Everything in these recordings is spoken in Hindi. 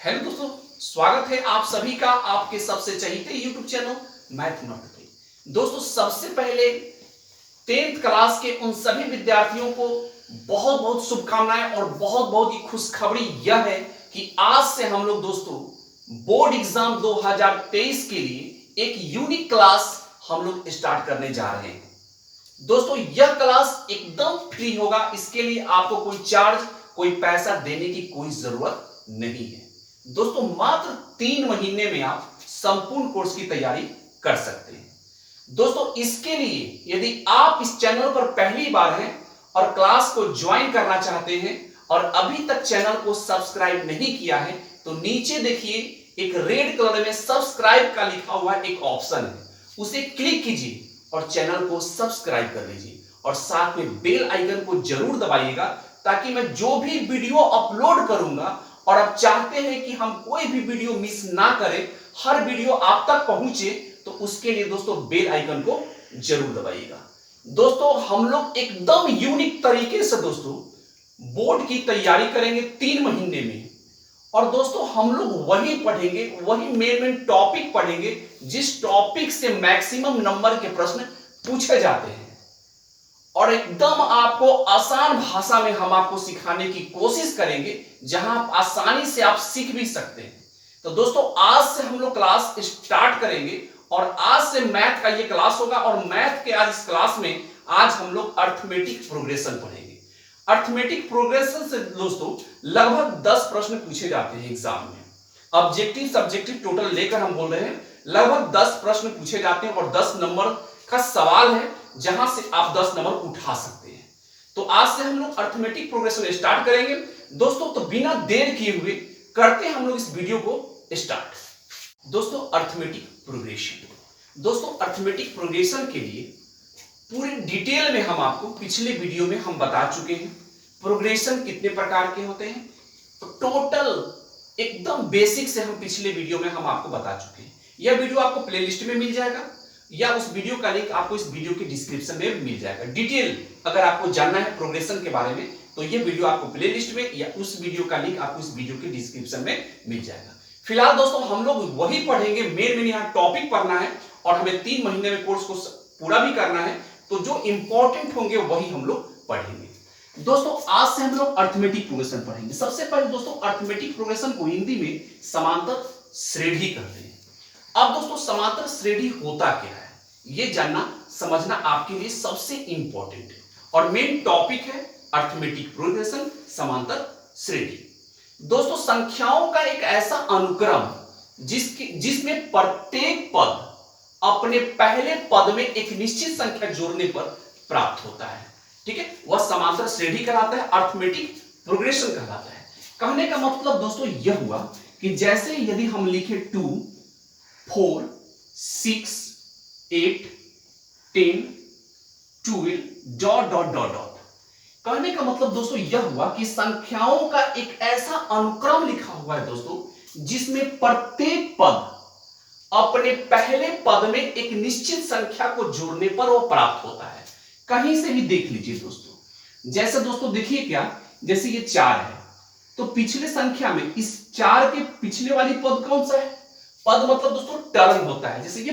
हेलो दोस्तों, स्वागत है आप सभी का आपके सबसे चहीते यूट्यूब चैनल मैथमेटिक्स। दोस्तों, सबसे पहले 10th क्लास के उन सभी विद्यार्थियों को बहुत बहुत शुभकामनाएं और बहुत बहुत ही खुशखबरी यह है कि आज से हम लोग दोस्तों बोर्ड एग्जाम 2023 के लिए एक यूनिक क्लास हम लोग स्टार्ट करने जा रहे हैं। दोस्तों, यह क्लास एकदम फ्री होगा, इसके लिए आपको कोई चार्ज, कोई पैसा देने की कोई जरूरत नहीं है। दोस्तों, मात्र 3 महीने में आप संपूर्ण कोर्स की तैयारी कर सकते हैं। दोस्तों, इसके लिए यदि आप इस चैनल पर पहली बार हैं और क्लास को ज्वाइन करना चाहते हैं और अभी तक चैनल को सब्सक्राइब नहीं किया है, तो नीचे देखिए एक रेड कलर में सब्सक्राइब का लिखा हुआ एक ऑप्शन है, उसे क्लिक कीजिए और चैनल को सब्सक्राइब कर लीजिए और साथ में बेल आइकन को जरूर दबाइएगा, ताकि मैं जो भी वीडियो अपलोड करूंगा और आप चाहते हैं कि हम कोई भी वीडियो मिस ना करें, हर वीडियो आप तक पहुंचे, तो उसके लिए दोस्तों बेल आइकन को जरूर दबाइएगा। दोस्तों, हम लोग एकदम यूनिक तरीके से दोस्तों बोर्ड की तैयारी करेंगे 3 महीने में। और दोस्तों, हम लोग वही पढ़ेंगे, वही मेन टॉपिक पढ़ेंगे जिस टॉपिक से मैक्सिमम नंबर के प्रश्न पूछे जाते हैं, और एकदम आपको आसान भाषा में हम आपको सिखाने की कोशिश करेंगे, जहां आप आसानी से आप सीख भी सकते हैं। तो दोस्तों, आज से हम लोग क्लास स्टार्ट करेंगे और आज से मैथ का ये क्लास होगा। और मैथ के आज इस क्लास में आज हम लोग अर्थमेटिक प्रोग्रेशन पढ़ेंगे। अर्थमेटिक प्रोग्रेशन से दोस्तों लगभग 10 प्रश्न पूछे जाते हैं एग्जाम में। ऑब्जेक्टिव सब्जेक्टिव टोटल लेकर हम बोल रहे हैं, लगभग 10 प्रश्न पूछे जाते हैं और 10 नंबर का सवाल है, जहां से आप 10 नंबर उठा सकते हैं। तो आज से हम लोग अर्थमेटिक प्रोग्रेशन स्टार्ट करेंगे दोस्तों। तो बिना देर किए हुए करते हैं हम लोग इस वीडियो को स्टार्ट। दोस्तों, अर्थमेटिक प्रोग्रेशन, दोस्तों अर्थमेटिक प्रोग्रेशन के लिए पूरी डिटेल में हम आपको पिछले वीडियो में हम बता चुके हैं प्रोग्रेशन कितने प्रकार के होते हैं। तो टोटल एकदम बेसिक से हम पिछले वीडियो में हम आपको बता चुके हैं। यह वीडियो आपको प्लेलिस्ट में मिल जाएगा या उस वीडियो का लिंक आपको इस वीडियो के डिस्क्रिप्शन में मिल जाएगा। डिटेल अगर आपको जानना है प्रोग्रेशन के बारे में, तो ये वीडियो आपको प्लेलिस्ट में या उस वीडियो का लिंक आपको इस वीडियो के डिस्क्रिप्शन में मिल जाएगा। फिलहाल दोस्तों हम लोग वही पढ़ेंगे, मेन यहाँ टॉपिक पढ़ना है और हमें 3 महीने में कोर्स को पूरा भी करना है। तो जो इंपॉर्टेंट होंगे वही हम लोग पढ़ेंगे। दोस्तों, आज से हम लोग अर्थमेटिक प्रोग्रेशन पढ़ेंगे। सबसे पहले दोस्तों अर्थमेटिक प्रोग्रेशन को हिंदी में समांतर श्रेणी कहते हैं। अब दोस्तों समांतर श्रेणी होता क्या है, यह जानना समझना आपके लिए सबसे इंपॉर्टेंट है और मेन टॉपिक है अर्थमेटिक प्रोग्रेशन, समांतर श्रेणी। दोस्तों, संख्याओं का एक ऐसा अनुक्रम जिसमें प्रत्येक पद अपने पहले पद में एक निश्चित संख्या जोड़ने पर प्राप्त होता है, ठीक है, वह समांतर श्रेणी कहलाता है, अर्थमेटिक प्रोग्रेशन कहलाता है। कहने का मतलब दोस्तों यह हुआ कि जैसे यदि हम लिखे 2, 4, 6, 8, 10, 12 डॉट डॉट डॉट डॉट। कहने का मतलब दोस्तों यह हुआ कि संख्याओं का एक ऐसा अनुक्रम लिखा हुआ है दोस्तों, जिसमें प्रत्येक पद अपने पहले पद में एक निश्चित संख्या को जोड़ने पर वो प्राप्त होता है। कहीं से भी देख लीजिए दोस्तों, जैसे दोस्तों देखिए क्या, जैसे ये 4 है, तो पिछले संख्या में इस 4 के पिछले वाली पद कौन सा है? पद मतलब दोस्तों टर्म होता है, जैसे ये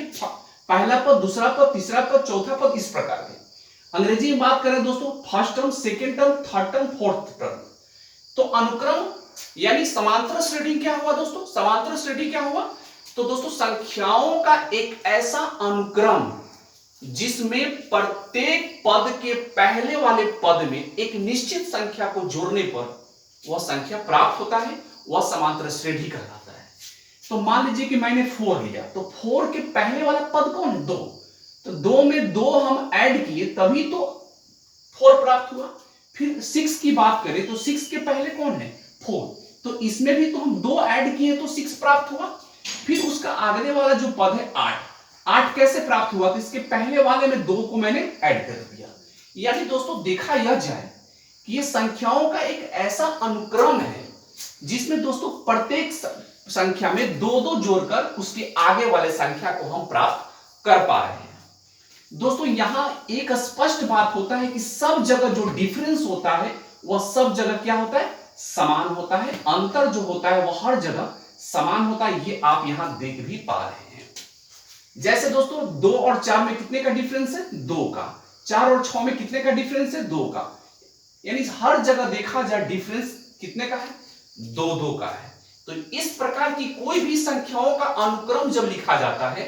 पहला पद, दूसरा पद, तीसरा पद, चौथा पद, इस प्रकार के। अंग्रेजी में बात करें दोस्तों, first term, second term, third term, fourth term. तो अनुक्रम यानी समांतर श्रेणी क्या हुआ दोस्तों? समांतर श्रेणी क्या हुआ? तो दोस्तों संख्याओं का एक ऐसा अनुक्रम जिसमें प्रत्येक पद के पहले वाले पद में एक निश्चित संख्या को जोड़ने पर वह संख्या प्राप्त होता है, वह समांतर श्रेणी कहलाता है। तो मान लीजिए कि मैंने 4 लिया, तो 4 के पहले वाला पद कौन है? 2। तो 2 में 2 हम ऐड किए तभी तो 4 प्राप्त हुआ। फिर 6 की बात करें तो 6 के पहले कौन है? 4। तो इसमें भी तो हम 2 ऐड किए तो 6 प्राप्त हुआ। फिर उसका आगे वाला जो पद है 8, 8 कैसे प्राप्त हुआ? तो इसके पहले वाले में 2 को मैंने ऐड कर दिया। यानी दोस्तों देखा यह जाए कि ये संख्याओं का एक ऐसा अनुक्रम है जिसमें दोस्तों प्रत्येक संख्या में 2-2 जोड़कर उसके आगे वाले संख्या को हम प्राप्त कर पा रहे हैं। दोस्तों यहां एक स्पष्ट बात होता है कि सब जगह जो डिफरेंस होता है वह सब जगह क्या होता है? समान होता है। अंतर जो होता है वह हर जगह समान होता है, ये आप यहां देख भी पा रहे हैं। जैसे दोस्तों 2 और 4 में कितने का डिफरेंस है? 2 का। 4 और 6 में कितने का डिफरेंस है? 2 का। यानी हर जगह देखा जाए डिफरेंस कितने का है? 2-2 का है। तो इस प्रकार की कोई भी संख्याओं का अनुक्रम जब लिखा जाता है,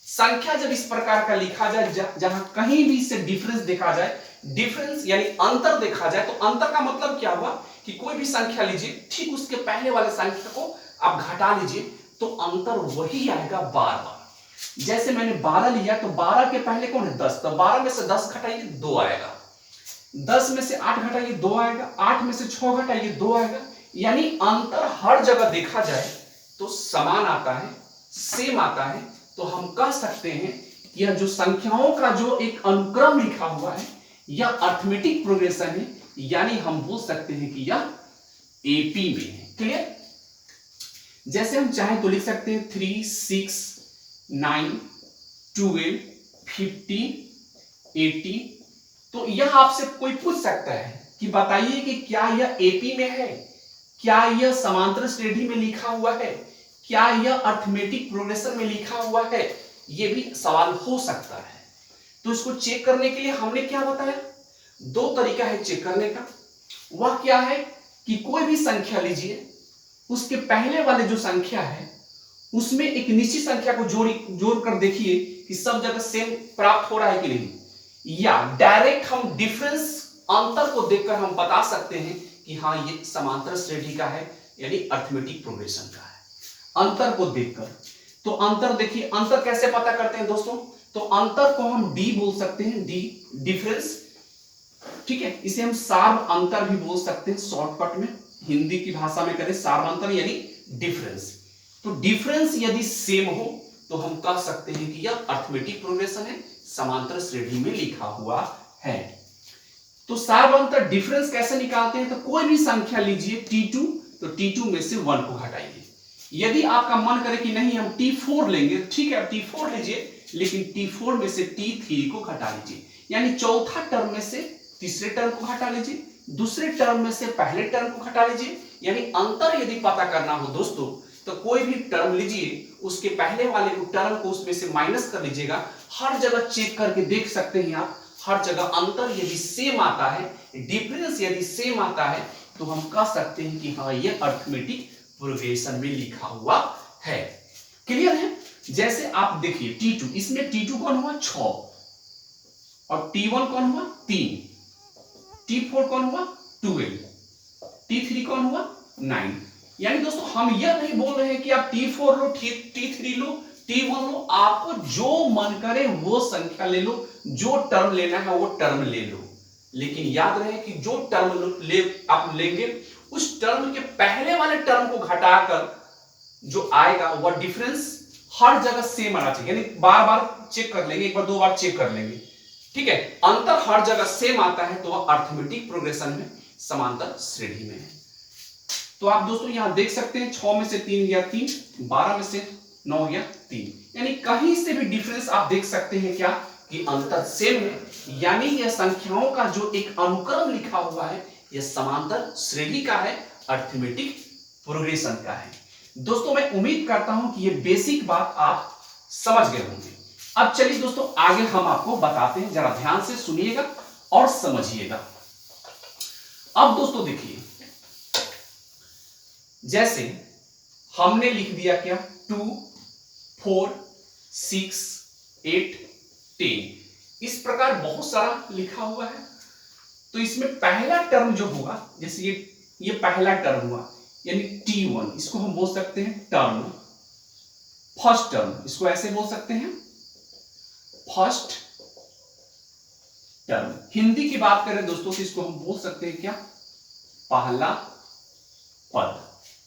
संख्या जब इस प्रकार का लिखा जाए जहां कहीं भी से डिफरेंस देखा जाए, डिफरेंस यानी अंतर देखा जाए, तो अंतर का मतलब क्या हुआ कि कोई भी संख्या लीजिए, ठीक उसके पहले वाले संख्या को आप घटा लीजिए तो अंतर वही आएगा बार बार। जैसे मैंने 12 लिया तो 12 के पहले कौन है? 10, तो 12 में से 10 घटाइए 2 आएगा। 10 में से 8 घटाइए 2 आएगा। 8 में से 6 घटाइए 2 आएगा। यानी अंतर हर जगह देखा जाए तो समान आता है, सेम आता है। तो हम कह सकते हैं कि यह जो संख्याओं का जो एक अनुक्रम लिखा हुआ है यह अरिथमेटिक प्रोग्रेशन है, यानी हम बोल सकते हैं कि यह एपी में है। क्लियर? जैसे हम चाहें तो लिख सकते हैं 3, 6, 9, 12, 50, 80। तो यह आपसे कोई पूछ सकता है कि बताइए कि क्या यह एपी में है, क्या यह समांतर श्रेणी में लिखा हुआ है, क्या यह अरिथमेटिक प्रोग्रेशन में लिखा हुआ है? यह भी सवाल हो सकता है। तो इसको चेक करने के लिए हमने क्या बताया? 2 तरीका है चेक करने का। वह क्या है कि कोई भी संख्या लीजिए, उसके पहले वाले जो संख्या है उसमें एक निश्चित संख्या को जोड़ कर देखिए कि सब जगह सेम प्राप्त हो रहा है कि नहीं, या डायरेक्ट हम डिफरेंस अंतर को देखकर हम बता सकते हैं कि हाँ ये समांतर श्रेणी का है, यानी अरिथमेटिक प्रोग्रेशन का है। अंतर को देखकर, तो अंतर देखिए, अंतर कैसे पता करते हैं दोस्तों? तो अंतर को हम डी बोल सकते हैं, डी डिफरेंस, ठीक है। इसे हम सार्व अंतर भी बोल सकते हैं, शॉर्टकट में हिंदी की भाषा में करें सार्व अंतर यानी डिफरेंस। तो डिफरेंस यदि सेम हो तो हम कह सकते हैं कि यह अरिथमेटिक प्रोग्रेशन है, समांतर श्रेणी में लिखा हुआ है। तो सार्व अंतर डिफरेंस कैसे निकालते हैं? तो कोई भी संख्या लीजिए T2, तो T2 में से 1 को घटाइए। यदि आपका मन करे कि नहीं हम T4 लेंगे, ठीक है T4 लीजिए, लेकिन T4 में से T3 को घटा लीजिए, यानी चौथा टर्म में से तीसरे टर्म को घटा लीजिए, दूसरे टर्म में से पहले टर्म को घटा लीजिए। यानी अंतर यदि पता करना हो दोस्तों तो कोई भी टर्म लीजिए, उसके पहले वाले टर्म को उसमें से माइनस कर लीजिएगा। हर जगह चेक करके देख सकते हैं आप, हर जगह अंतर यदि सेम आता है, डिफरेंस यदि सेम आता है, तो हम कह सकते हैं कि हाँ ये अरिथमेटिक प्रोग्रेशन में लिखा हुआ है। क्लियर है? जैसे आप देखिए T2, इसमें T2 कौन हुआ? 6, और T1 कौन हुआ? 3, T4 कौन हुआ? 12, T3 कौन हुआ? 9। यानी दोस्तों हम यह नहीं बोल रहे हैं कि आप T4 लो, T3 लो, T1 लो, आपको जो मन करे वो संख्या ले लो, जो टर्म लेना है वो टर्म ले लो। लेकिन याद रहे कि जो टर्म आप लेंगे उस टर्म के पहले वाले टर्म को घटाकर जो आएगा वह डिफरेंस हर जगह सेम आना चाहिए। यानी बार बार चेक कर लेंगे, एक बार 2 बार चेक कर लेंगे, ठीक है। अंतर हर जगह सेम आता है तो वह अरिथमेटिक प्रोग्रेशन में समांतर श्रेणी में है। तो आप दोस्तों यहां देख सकते हैं 6 में से 3 गया 3, 12 में से 9 गया 3, यानी कहीं से भी डिफरेंस आप देख सकते हैं क्या कि अंतर सेम है, यानी यह संख्याओं का जो एक अनुक्रम लिखा हुआ है यह समांतर श्रेणी का है, अरिथमेटिक प्रोग्रेशन का है। दोस्तों मैं उम्मीद करता हूं कि यह बेसिक बात आप समझ गए होंगे। अब चलिए दोस्तों आगे हम आपको बताते हैं, जरा ध्यान से सुनिएगा और समझिएगा। अब दोस्तों देखिए, जैसे हमने लिख दिया क्या 2, 4, 6, 8, 10, इस प्रकार बहुत सारा लिखा हुआ है। तो इसमें पहला टर्म जो होगा, जैसे ये पहला टर्म हुआ यानी T1, इसको हम बोल सकते हैं टर्म, फर्स्ट टर्म, इसको ऐसे बोल सकते हैं फर्स्ट टर्म। हिंदी की बात करें दोस्तों तो इसको हम बोल सकते हैं क्या? पहला पद,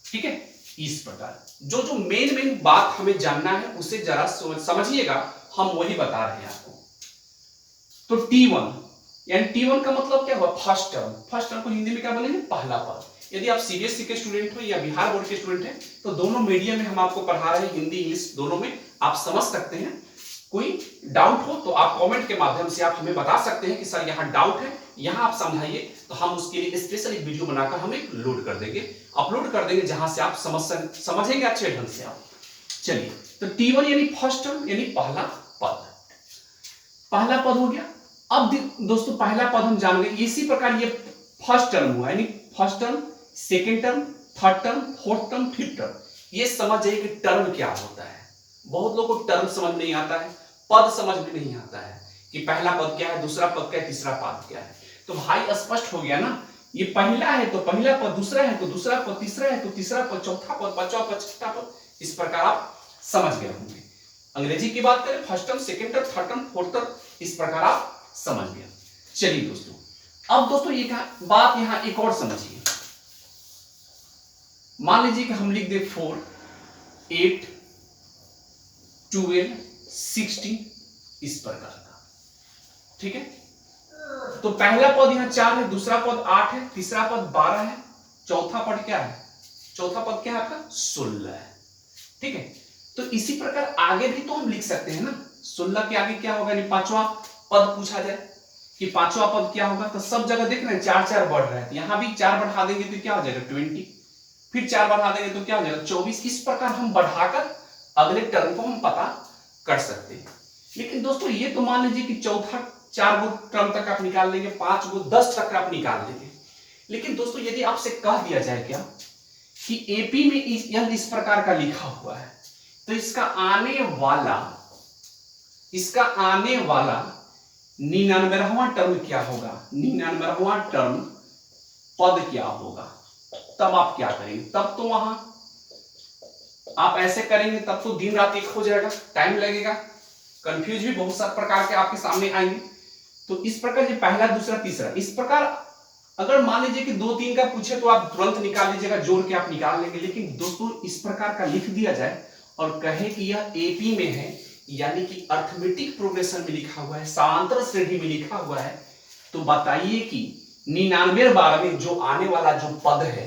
ठीक है। इस प्रकार जो मेन बात हमें जानना है उसे जरा समझिएगा, हम वही बता रहे हैं आपको। तो T1 यानी T1 का मतलब क्या हुआ? First term. फर्स्ट टर्म को हिंदी में क्या बोलेंगे? पहला पद। यदि आप सीबीएसई के स्टूडेंट हो या बिहार बोर्ड के स्टूडेंट हैं तो दोनों मीडियम में हम आपको पढ़ा रहे हैं, हिंदी इंग्लिश दोनों में, आप समझ सकते हैं। कोई डाउट हो तो आप कमेंट के माध्यम से आप हमें बता सकते हैं कि सर यहाँ डाउट है, यहाँ आप समझाइए, तो हम उसके लिए स्पेशल एक वीडियो बनाकर हम एक लोड कर देंगे, अपलोड कर देंगे, जहां से आप समझेंगे अच्छे ढंग से आप। चलिए, तो T1 यानी फर्स्ट टर्म यानी पहला पद, पहला पद हो गया। अब दोस्तों पहला पद हम जान गए, इसी प्रकार ये फर्स्ट टर्म हुआ, यानी first term, second term, third term, fourth term, fifth term. ये समझ जाइए कि टर्म क्या होता है। बहुत लोगों को टर्म समझ नहीं आता है, पद समझ में नहीं आता है कि पहला पद क्या है, दूसरा पद क्या है, तीसरा पद क्या है। तो भाई स्पष्ट हो गया ना, ये पहला है तो पहला पद, दूसरा है तो दूसरा पद, तीसरा है तो तीसरा पद, चौथा पद, पांचवा पद, छठा पद। इस प्रकार आप समझ गए होंगे। अंग्रेजी की बात करें, first term, second term, third term, fourth term, इस प्रकार आप समझ गए। चलिए दोस्तों, अब दोस्तों ये बात यहां एक और समझिए। मान लीजिए कि हम लिख दे 4, 8, 12, 16 इस प्रकार का, ठीक है। तो पहला पद यहां 4 है, दूसरा पद 8 है, तीसरा पद 12 है, चौथा पद क्या है, चौथा पद क्या है आपका 16 है, ठीक है। तो इसी प्रकार आगे भी तो हम लिख सकते हैं ना, 16 के आगे क्या होगा, पांचवा पद पूछा जाए कि पांचवा पद क्या होगा, तो सब जगह देख रहे हैं 4 4 बढ़ रहा है, तो यहां भी 4 बढ़ा देंगे तो क्या हो जाएगा 20, फिर 4 बढ़ा देंगे तो क्या हो जाएगा 24। इस प्रकार हम बढ़ाकर अगले टर्म को हम पता कर सकते हैं। लेकिन दोस्तों ये तो मान लीजिए कि चौथा 4 गो टर्म तक आप निकाल लेंगे, 5 गो 10 तक आप निकाल लेंगे। लेकिन दोस्तों यदि आपसे कह दिया जाए क्या कि एपी में यह इस प्रकार का लिखा हुआ है, तो इसका आने वाला 99वां टर्म क्या होगा, 99वां टर्म पद क्या होगा, तब आप क्या करेंगे। तब तो वहां आप ऐसे करेंगे तब तो दिन रात एक हो जाएगा, टाइम लगेगा, कंफ्यूज भी बहुत सारे प्रकार के आपके सामने आएंगे। तो इस प्रकार ये पहला, दूसरा, तीसरा, इस प्रकार अगर मान लीजिए कि 2 3 का पूछे तो आप तुरंत निकाल लीजिएगा, जोड़ के आप निकाल लेंगे। लेकिन दोस्तों इस प्रकार का लिख दिया जाए और कहे कि यह एपी में है, यानी कि अर्थमेटिक प्रोग्रेशन में लिखा हुआ है, समांतर श्रेणी में लिखा हुआ है, तो बताइए कि 99 बार में जो आने वाला जो पद है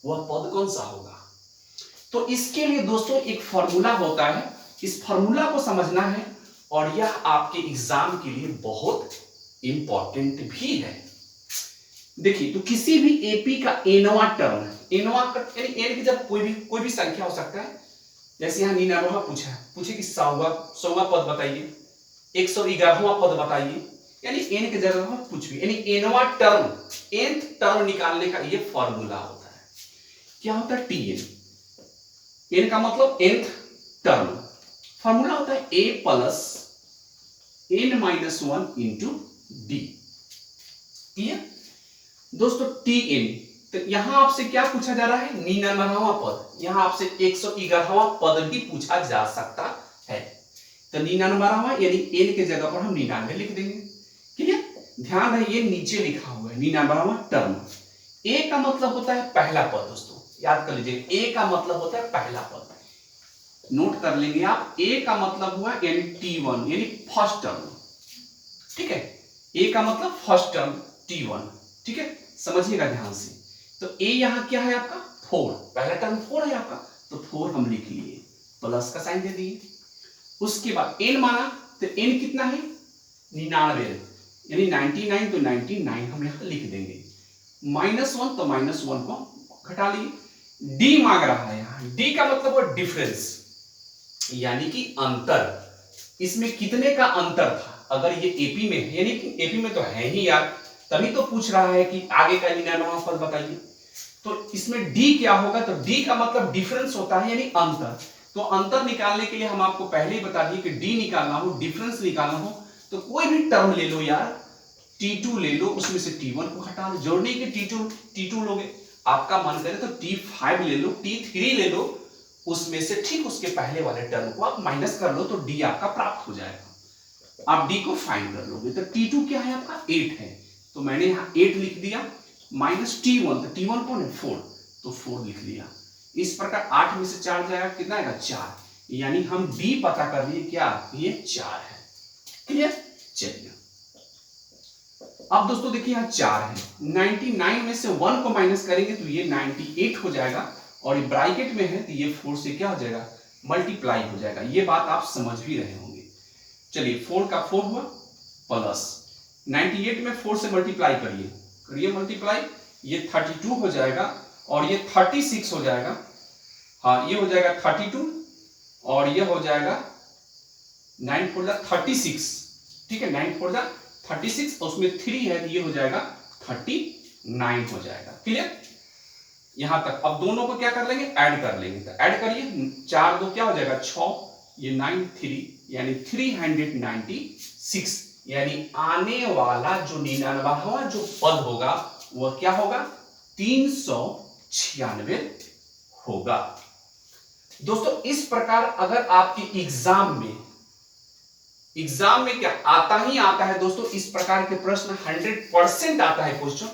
वह पद कौन सा होगा। तो इसके लिए दोस्तों एक फॉर्मूला होता है, इस फॉर्मूला को समझना है और यह आपके एग्जाम के लिए बहुत इंपॉर्टेंट भी है। देखिए, तो किसी भी एपी का एनवा टर्म, एनवा यानी एन की जब कोई भी संख्या हो सकता है, जैसे यहां 99वां पूछे कि 100वां पद बताइए, 111वां पद बताइए, यानी एन की जगह हम कुछ भी, यानी एनवा टर्म, nth टर्म निकालने का ये फॉर्मूला होता है। क्या होता है टीएन, एन का मतलब nth टर्म, फॉर्मूला होता है a plus n-1 into D. दोस्तों टीएन, तो यहां आपसे क्या पूछा जा रहा है 99वां पद, यहां आपसे 111वां पद भी पूछा जा सकता है। तो 99वां यानी n के जगह पर हम 99 लिख देंगे, क्लियर। ध्यान रहे ये नीचे लिखा हुआ है 99वां टर्म। a का मतलब होता है पहला पद, दोस्तों याद कर लीजिए, a का मतलब होता है पहला पद, नोट कर लेंगे आप। a का मतलब हुआ यानी T1 यानी फर्स्ट टर्म, ठीक है। a का मतलब फर्स्ट टर्म T1, ठीक है, समझिएगा ध्यान से। तो a यहां क्या है आपका 4, पहला टर्म 4 है आपका, तो 4 हम लिख लिए, प्लस का साइन दे दिए। उसके बाद n माना, तो n कितना है 99 यानी 99, तो 99 हम यहां लिख देंगे। -1 तो -1 को घटा लिए। d मांग रहा है यहां, d का मतलब है डिफरेंस, यानी कि अंतर, इसमें कितने का अंतर था। अगर ये एपी में है, यानी कि एपी में तो है ही यार, तभी तो पूछ रहा है कि आगे का 99वां पद बताइए। तो इसमें डी क्या होगा, तो डी का मतलब डिफरेंस होता है, यानी अंतर। तो अंतर निकालने के लिए हम आपको पहले ही बता दिए कि डी निकालना हो, डिफरेंस निकालना हो, तो कोई भी टर्म ले लो यार, T2 ले लो, उसमें से T1 को हटा लो, जोड़ने के T2 लोगे, आपका मन करे तो T5 ले लो, T3 ले लो, उसमें से ठीक उसके पहले वाले टर्म को आप माइनस कर लो, तो डी आपका प्राप्त हो जाएगा। आप डी को फाइंड कर लोगे, तो T2 क्या है आपका 8 है, तो मैंने यहां 8 लिख दिया, माइनस T1, तो T1 कौन है 4, तो 4 लिख लिया। इस प्रकार 8 में से 4 जाएगा, कितना आएगा 4, यानी हम डी पता कर लिए, क्या ये 4 है, क्लियर। चलिए अब दोस्तों देखिए यहां 4 है, 99 में से 1 को माइनस करेंगे तो ये 98 हो जाएगा, और ये ब्रैकेट में है तो ये 4 से क्या हो जाएगा मल्टीप्लाई हो जाएगा। ये बात आप समझ भी रहे होंगे। चलिए 4 का 4 हुआ, प्लस 98 में 4 से मल्टीप्लाई करिए, करिए मल्टीप्लाई, ये 32 हो जाएगा और ये 36 हो जाएगा। हाँ, ये हो जाएगा 32 और ये हो जाएगा 9 4 जा 36, ठीक है, 9 4 जा 36, उसमें 3 है तो ये हो जाएगा 39 हो जाएगा। क्लियर? यहां तक। अब दोनों को क्या कर लेंगे, ऐड कर लेंगे। तो ऐड करिए, 4 2 क्या हो जाएगा 6, ये 9 3 यानी 396, यानी आने वाला जो 99वां जो पद होगा वह क्या होगा, 396 होगा। दोस्तों इस प्रकार अगर आपके एग्जाम में क्या आता ही आता है दोस्तों, इस प्रकार के प्रश्न 100% आता है क्वेश्चन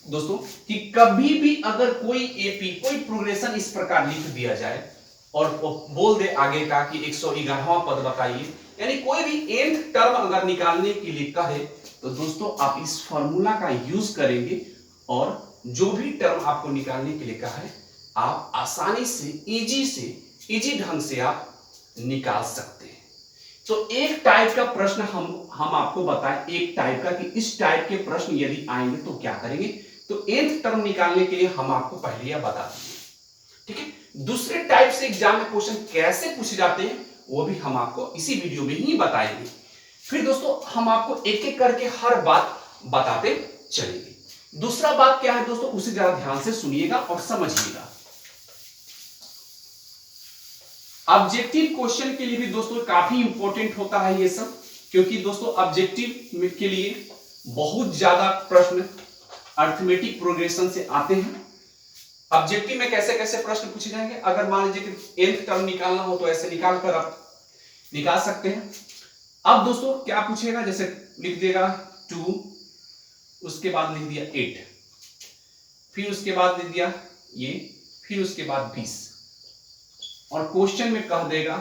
दोस्तों, कि कभी भी अगर कोई एपी कोई प्रोग्रेशन इस प्रकार लिख दिया जाए और बोल दे आगे का कि 111वां पद बताइए, यानी कोई भी nth टर्म अगर निकालने के लिए कहे तो दोस्तों आप इस फॉर्मूला का यूज करेंगे और जो भी टर्म आपको निकालने के लिए कहा है आप आसानी से इजी ढंग से आप निकाल सकते हैं। तो एक टाइप का प्रश्न हम आपको बताएं, एक टाइप का, कि इस टाइप के प्रश्न यदि आएंगे तो क्या करेंगे। तो nth टर्म निकालने के लिए हम आपको पहले यह बता देंगे, ठीक है। दूसरे टाइप से एग्जाम में क्वेश्चन कैसे पूछे जाते हैं वो भी हम आपको इसी वीडियो में ही बताएंगे। फिर दोस्तों हम आपको एक एक करके हर बात बताते चलेंगे। दूसरा बात क्या है दोस्तों, उसे जरा ध्यान से सुनिएगा और समझिएगा। ऑब्जेक्टिव क्वेश्चन के लिए भी दोस्तों काफी इंपॉर्टेंट होता है ये सब, क्योंकि दोस्तों ऑब्जेक्टिव के लिए बहुत ज्यादा प्रश्न अर्थमेटिक प्रोग्रेशन से आते हैं। ऑब्जेक्टिव में कैसे कैसे प्रश्न पूछे जाएंगे, अगर मान लीजिए कि nth टर्म निकालना हो तो ऐसे निकाल कर आप निकाल सकते हैं। अब दोस्तों क्या पूछेगा, जैसे लिख देगा 2, उसके बाद लिख दिया 8, फिर उसके बाद लिख दिया ये, फिर उसके बाद 20, और क्वेश्चन में कह देगा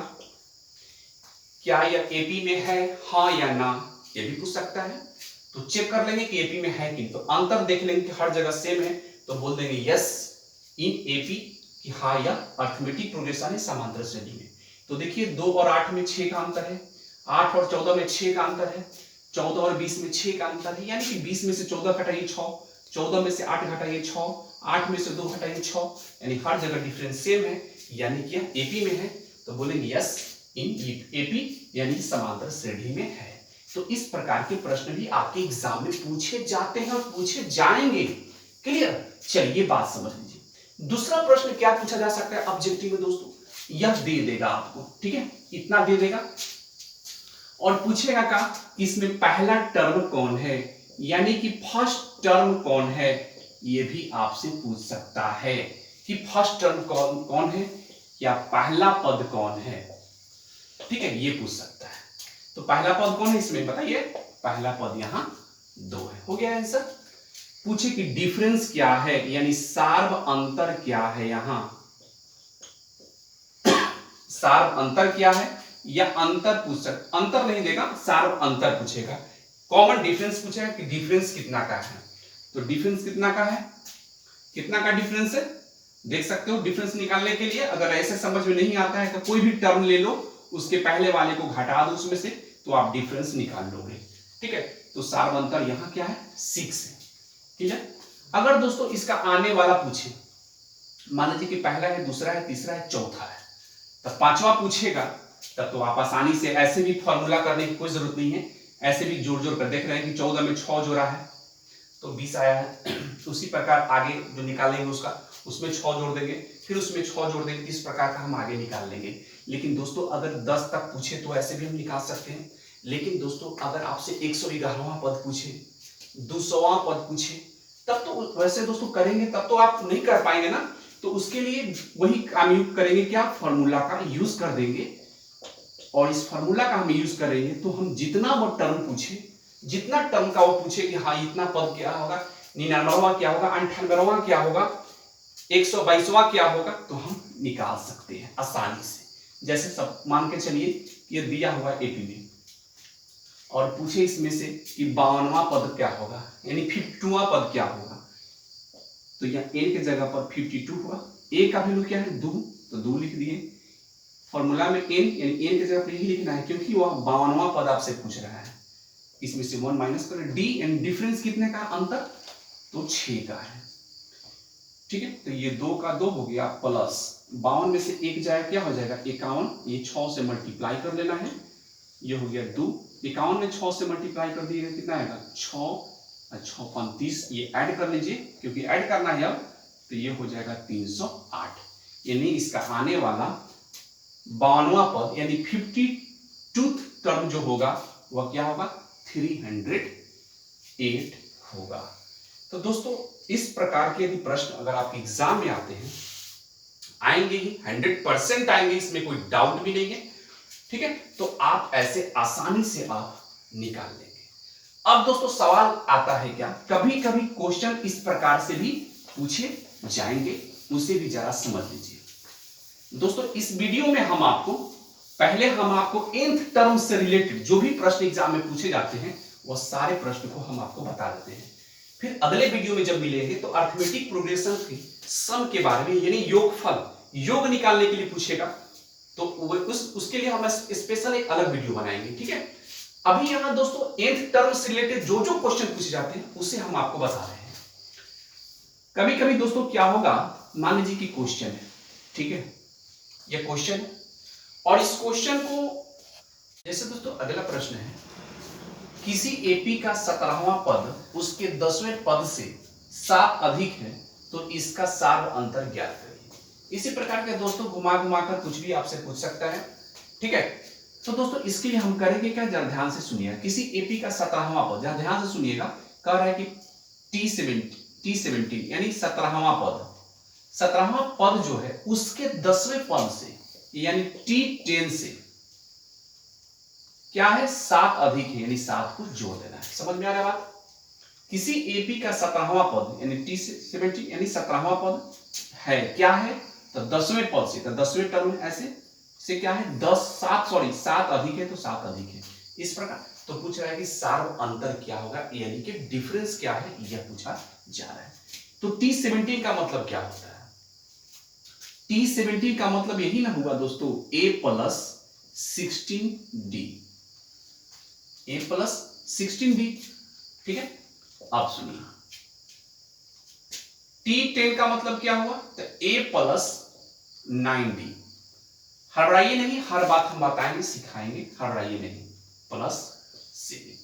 क्या यह एपी में है, हाँ या ना, ये भी पूछ सकता है। तो चेक कर लेंगे कि एपी में है कि, तो अंतर देख लेंगे कि हर जगह सेम है तो बोल देंगे यस इन एपी, कि हाँ या अर्थमेटिक प्रोग्रेशन है समांतर श्रेणी में। तो देखिए 2 और 8 में 6 का अंतर है, 8 और 14 में 6 का अंतर है, 14 और 20 में 6 का अंतर है, यानी कि 20 में से 14 घटाइए 6, 14 में से 8 घटाइए 6, 8 में से 2 घटाइए 6, यानी हर जगह डिफरेंस सेम है, यानी कि एपी में है। तो बोलेंगे यस इन एपी, यानी समांतर श्रेणी में है। तो इस प्रकार के प्रश्न भी आपके एग्जाम में पूछे जाते हैं और पूछे जाएंगे। क्लियर? चलिए बात समझ लीजिए। दूसरा प्रश्न क्या पूछा जा सकता है ऑब्जेक्टिव में दोस्तों, यह दे देगा आपको, ठीक है, इतना दे देगा और पूछेगा का इसमें पहला टर्म कौन है, यानी कि फर्स्ट टर्म कौन है, यह भी आपसे पूछ सकता है कि फर्स्ट टर्म कौन है या पहला पद कौन है, ठीक है, ये पूछ सकता है। तो पहला पद कौन है इसमें बताइए, पहला पद यहां 2 है, हो गया आंसर। पूछे कि डिफरेंस क्या है, यानी सार्व अंतर क्या है, यहां सार्व अंतर क्या है, या अंतर पूछ सकता, अंतर नहीं देगा, सार्व अंतर पूछेगा। कॉमन डिफरेंस पूछेगा कि डिफरेंस कितना का है, तो डिफरेंस कितना का है, कितना का डिफरेंस है, देख सकते हो। डिफरेंस निकालने के लिए अगर ऐसे समझ में नहीं आता है तो कोई भी टर्म ले लो, उसके पहले वाले को घटा दो उसमें से, तो आप डिफरेंस निकाल लोगे, ठीक है। तो सार्व अंतर यहां क्या है, 6 है, ठीक है। अगर दोस्तों इसका आने वाला पूछे, मान लीजिए कि पहला है, दूसरा है, तीसरा है, चौथा है, तब पांचवा पूछेगा, तब तो आप आसानी से ऐसे भी फॉर्मूला करने की कोई जरूरत नहीं है, ऐसे भी जोड़ जोड़ कर देख रहे हैं कि 14 में 6 जोड़ा है तो 20 आया है। उसी प्रकार आगे जो निकालेंगे उसमें 6 जोड़ देंगे, फिर उसमें 6 जोड़ देंगे, इस प्रकार का हम आगे निकाल लेंगे। लेकिन दोस्तों अगर 10 तक पूछे तो ऐसे भी हम निकाल सकते हैं। लेकिन दोस्तों अगर आपसे 111वां पद पूछे, 200वां पद पूछे, तब तो वैसे दोस्तों करेंगे, तब तो आप नहीं कर पाएंगे ना, तो उसके लिए वही काम करेंगे, क्या फॉर्मूला का यूज कर देंगे। और इस फॉर्मूला का हम यूज करेंगे तो हम जितना वो टर्म पूछे, जितना टर्म का वो पूछे कि हाँ इतना पद क्या होगा, 99वां क्या होगा, 98वां क्या होगा, 122वां क्या होगा, तो हम निकाल सकते हैं आसानी से। जैसे सब मान के चलिए ये दिया हुआ एपी में और पूछे इसमें से कि 52वां पद क्या होगा, यानी 52वां पद क्या होगा, तो यहाँ ए के जगह पर 52 हुआ, ए का वैल्यू क्या है 2, तो 2 लिख दिए। फॉर्मूला में एन, यानी एन के जगह पर यही लिखना है क्योंकि वह 52वां पद आपसे पूछ रहा है। इसमें से 1 माइनस करें, डी, एंड डिफरेंस कितने का, अंतर तो 6 का है। ठीक है, तो ये 2 का 2 हो गया प्लस 52 में से 1 जाए क्या हो जाएगा 51, ये 6 से मल्टीप्लाई कर लेना है, ये हो गया 2। 51 में 6 से मल्टीप्लाई कर दिएगा कितना आएगा 6 और 6 35, ये ऐड कर लीजिए क्योंकि ऐड करना है अब, तो ये हो जाएगा 308। यानी इसका आने वाला 52वां पद यानी 52th टर्म जो होगा वह क्या होगा 308 होगा। तो दोस्तों इस प्रकार के यदि प्रश्न अगर आपके एग्जाम में आते हैं, आएंगे ही, 100% आएंगे, इसमें कोई डाउट भी नहीं है। ठीक है, तो आप ऐसे आसानी से आप निकाल लेंगे। अब दोस्तों सवाल आता है क्या, कभी कभी क्वेश्चन इस प्रकार से भी पूछे जाएंगे, उसे भी जरा समझ लीजिए। दोस्तों इस वीडियो में हम आपको nth टर्म से रिलेटेड जो भी प्रश्न एग्जाम में पूछे जाते हैं वह सारे प्रश्न को हम आपको बता देते हैं। फिर अगले वीडियो में जब मिलेंगे तो अरिथमेटिक प्रोग्रेशन के सम के बारे में, यानी योगफल, योग निकालने के लिए पूछेगा, तो उसके लिए हम स्पेशल एक अलग वीडियो बनाएंगे। ठीक है, अभी यहां दोस्तों nth टर्म से रिलेटेड जो जो क्वेश्चन पूछे जाते हैं उसे हम आपको बता रहे हैं। कभी कभी दोस्तों क्या होगा, मान लीजिए कि क्वेश्चन है, ठीक है, यह क्वेश्चन है और इस क्वेश्चन को, जैसे दोस्तों अगला प्रश्न है, किसी एपी का 17वां पद उसके 10वें पद से 7 अधिक है तो इसका सार्व अंतर ज्ञात करिए। इसी प्रकार के दोस्तों घुमा घुमा कर कुछ भी आपसे पूछ सकता है। ठीक है, तो दोस्तों इसके लिए हम करेंगे क्या, जरा ध्यान से सुनिएगा। किसी एपी का 17वां पद, जरा ध्यान से सुनिएगा, कह रहा है कि T17 यानी 17वां पद, 17वां पद जो है उसके 10वें पद से यानी T10 से क्या है 7 अधिक है, यानी 7 को जोड़ देना है। समझ में आ रहा है बात। किसी एपी का 17वां पद यानी T17 यानी 17वां पद है, क्या है, तो 10वें पद से, तो 10वें टर्म ऐसे से क्या है 7 अधिक है तो 7 अधिक है, इस प्रकार। तो पूछ रहा है कि सार्व अंतर क्या होगा, यानी कि डिफरेंस क्या है, यह पूछा जा रहा है। तो T17 का मतलब क्या होता है, T17 का मतलब यही ना हुआ दोस्तों A plus 16D, A plus 16D। ठीक है, आप सुनिए, T10 का मतलब क्या हुआ, तो A प्लस 9D। हड़बड़ाइए नहीं, हर बात हम बताएंगे, सिखाएंगे, हड़बड़ाइए नहीं, प्लस 7।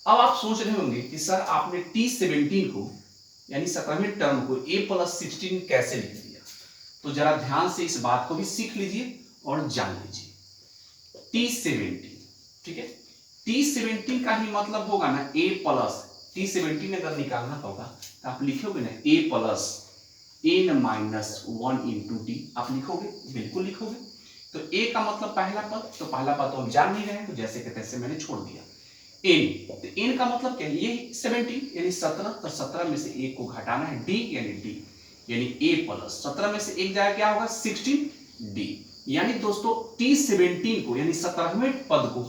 अब आप सोच रहे होंगे कि सर आपने T17 को यानी 17वें टर्म को A प्लस 16 कैसे लिख दिया, तो जरा ध्यान से इस बात को भी सीख लीजिए और जान लीजिए। T17, ठीक है, T17 का ही मतलब होगा ना A प्लस, T17 अगर निकालना होगा तो आप लिखोगे ना A plus n minus 1 into D, आप लिखोगे, बिल्कुल लिखोगे। तो A का मतलब पहला पद, तो पहला पद तो हम जान नहीं रहे, तो जैसे के तैसे मैंने छोड़ दिया। n, तो n का मतलब क्या है, ये 17 यानी 17, तो 17 में से 1 को घटाना है, d यानी A प्लस 17 में से 1 जाए क्या होगा 16D। यानी दोस्तों T17 को यानी 17वें पद को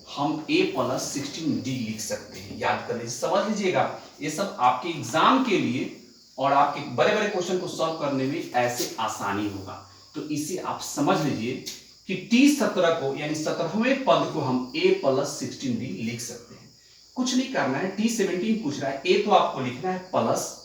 हम A प्लस 16D लिख सकते हैं। याद कर लीजिए, समझ लीजिएगा, ये सब आपके एग्जाम के लिए और आपके बड़े बड़े क्वेश्चन को सॉल्व करने में ऐसे आसानी होगा। तो इसे आप समझ लीजिए कि T17 को यानी 17वें पद को हम A प्लस 16D लिख सकते हैं। कुछ नहीं करना है, T17 पूछ रहा है, A तो आपको लिखना है प्लस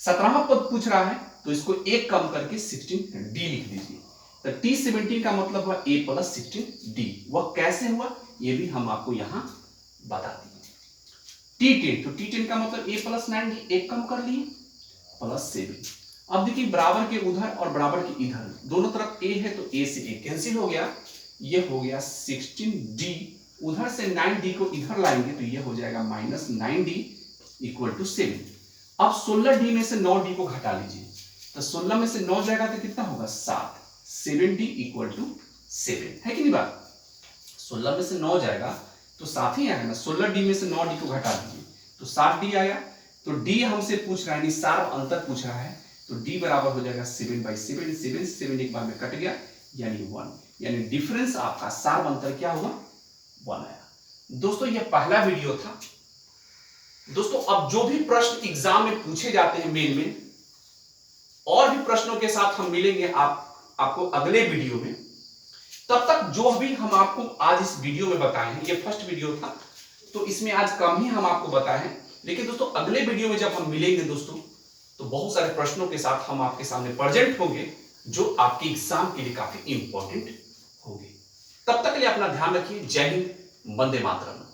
17वां पद पूछ रहा है तो इसको 1 कम करके 16D लिख दीजिए। तो T17 का मतलब हुआ A प्लस 16D। वह कैसे हुआ ये भी हम आपको यहां बता दिए। T10, तो T10 का मतलब A प्लस 9D, 1 कम कर लिए प्लस 7। अब देखिए बराबर के उधर और बराबर के इधर दोनों तरफ A है तो A से A कैंसिल हो गया, ये हो गया 16D। उधर से 9D को इधर लाएंगे तो ये हो जाएगा माइनस 9D इक्वल टू 7। अब 16D में से 9D को घटा लीजिए, तो 16 में से 9 जाएगा तो कितना होगा 7, 7D इक्वल टू 7, है कि नहीं बात। 16 में से 9 जाएगा तो 7 ही आएगा ना, 16D में से 9D को घटा दीजिए तो 7D आया। तो D हमसे पूछ रहा है यानी सार्व अंतर पूछ रहा है, तो D बराबर हो जाएगा 7/7, 7 एक बार में कट गया यानी 1, यानी डिफरेंस आपका सार्व अंतर क्या हुआ 1 आया। दोस्तों ये पहला वीडियो था। दोस्तों अब जो भी प्रश्न एग्जाम में पूछे जाते हैं मेन में, और भी प्रश्नों के साथ हम मिलेंगे आपको अगले वीडियो में। तब तक जो भी हम आपको आज इस वीडियो में बताए हैं, ये फर्स्ट वीडियो था तो इसमें आज कम ही हम आपको बताए हैं, लेकिन दोस्तों अगले वीडियो में जब हम मिलेंगे दोस्तों, तो बहुत सारे प्रश्नों के साथ हम आपके सामने प्रेजेंट होंगे जो आपके एग्जाम के लिए काफी इंपॉर्टेंट होंगे। तब तक के लिए अपना ध्यान रखिए। जय हिंद, वंदे मातरम।